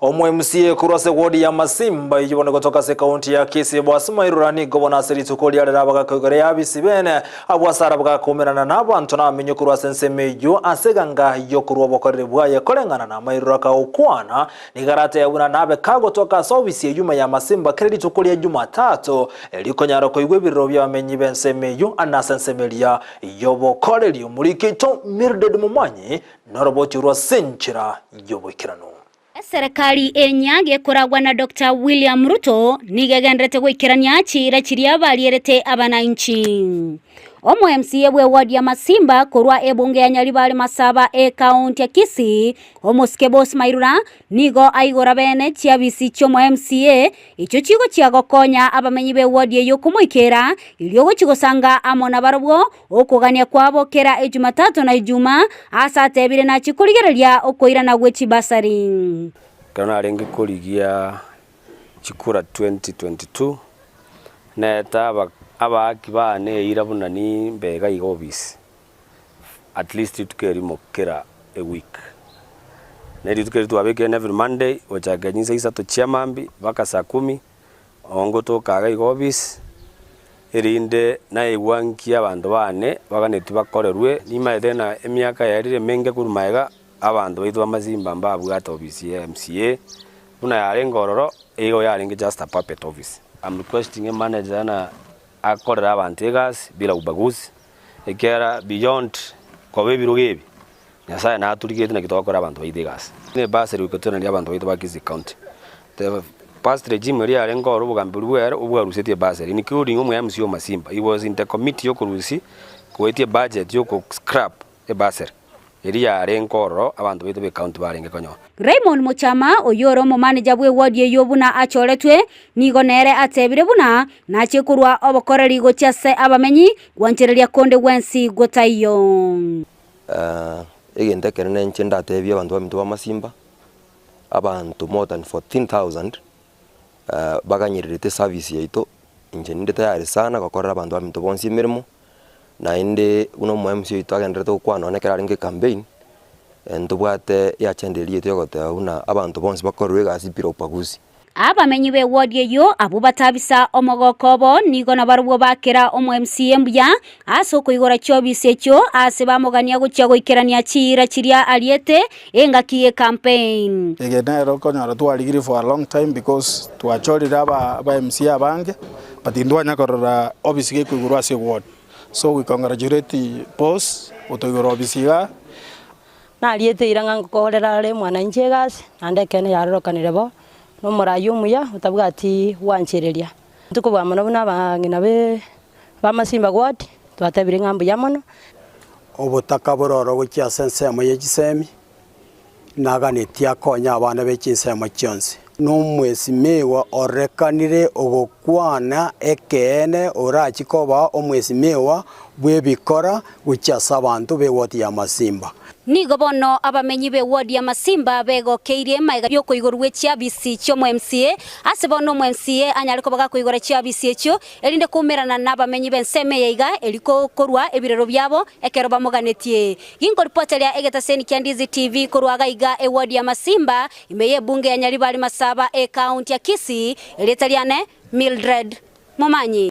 Omwe MCA kurase wodi ya Masimba yibone kutoka se kaunti ya Kisii bwasima irurani gobona seri tukoli ya rabaga kogore yabisibene abwasara bagakomerana n'abantu namenye kurase nsemejo aseganga yo kurwobokore bwaye kolengana na mairuraka okwana nigarate yabuna nabe kago toka service yuma ya Masimba credit tukoli ya Jumatatu elikonyara ko igwebiro byamenyi bensemejo anasensemelia yobokore lyo muri kito Mildred Mumanyi noroboti rwa senchira yobokirano. Serikali enyage kuragwa na Dr. William Ruto nigegendrete gwikirania chira chiria balierete abananchi. Omwe MCA bwe wadi ya Masimba kurwa ebunge ya Nyaribale Masaba kaunti ya Kisii omuske boss Mairura nigo aigora bene chiabisi chomwe MCA icho chigo chiagokonya abamenyi be wadi eyo kumwikera iliogo chigosanga amona barobwo okugania kwabo kera Jumatatu na Ijuma asatebire na chikuligereria okoira na gwechi basari kana arengi kurigia chikura 2022 na taba abakibane irabuna ni mbega igobisi at least tukeri mokera a week nedi tukeri tuabeke every Monday wachaganyisa isato chiamambi baka saa 10 ongo tokaga igobisi irinde na ewanki abantu bane baganeti bakorerwe ni maedena emyaka yarire menge kurumaega abantu baitwa Masimba mbabwata obisi ya MCA una yarengororo ego yarenge just a puppet office. I'm requesting a manager na akorera abantu egas bila ubaguzi ekera beyond kobe birugebi nyasaye na aturigete na kitokora abantu baidegas ne baseri ukotona ndi abantu baitwa Kisii County the past regime ria rengoro bugambirwe ubwarusetie baseri including umwe MCO Masimba he was in the committee yokurusi kwetie budget yoko scrap e baseri iriya renkoro abantu baitu be county barenge konyo. Raymond Muchama oyoro mu manager bwe wadi eyobuna acholetwe nigonere atebire buna na chikurwa obokoreri gochase abamenyi gwanchereria konde wensi gotayo egende kerene nchenda atebye abantu bamintu ba Masimba abantu more than 14,000 baganyirite service yaito injeninde tayari sana gukorera abantu bamintu bonsi mirimo na inde uno MCA itagendete okwana onekera ringe campaign ndubwate yachendelie tyogote una abantu bonse bakorwe gasipira upaguzi abamenyi be wadi eyo abubatabisa omogokobo nigo na barubwo bakera omu MCA mbya asoko igora chobise echo ase bamogania gucha goikerania chira chiria aliete engakiye campaign egenero konyara twarigiri for a long time because twachorira aba MCA abange but indwanya korora obisige kuigurwa ase ward. So we congratulate boss utogoro bisiga na aliete iranga ngokorera le mwana injegas ande kene yarorokanire bo no morayumuya utabwati wanchereria tukubwa mono buna bangina be ba Masimba ward twatabire ngambo yamono obutaka bororo gukia sensemo yegisemi naganitia konya abana be kinsemo kyonse n'omwesi mewa orekanire ogokwana ekene orachikoba omwesi mewa bwebikora guchasa abantu be wodi ya Masimba nigo bono abamenyi be wodi ya Masimba bego keirie maiga yoko igorwe chiabisi cyo mu MCA ase bono mu MCA anyariko baga kuigora chiabisi cyo elinde kumerana n'abamenyi benseme yiga eliko korwa ebirero byabo ekero bamuganetie ingo reporter ya Egetaseni Kyandizi TV korwaga iga wodi ya Masimba imeye bunge ya Nyaribale Masaba county ya Kisii eletaliane Mildred Mumanyi.